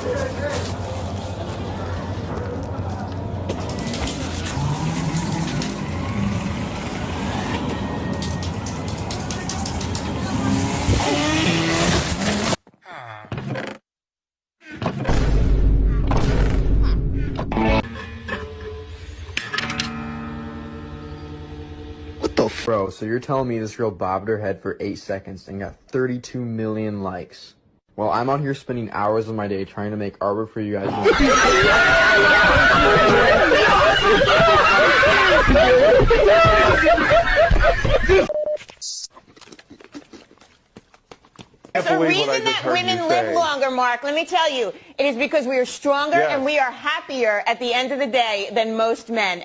What the bro, so you're telling me this girl bobbed her head for 8 seconds and got 32 million likes? Well, I'm out here spending hours of my day trying to make artwork for you guys. The reason that women live longer, Mark, let me tell you, it is because we are stronger and we are happier at the end of the day than most men.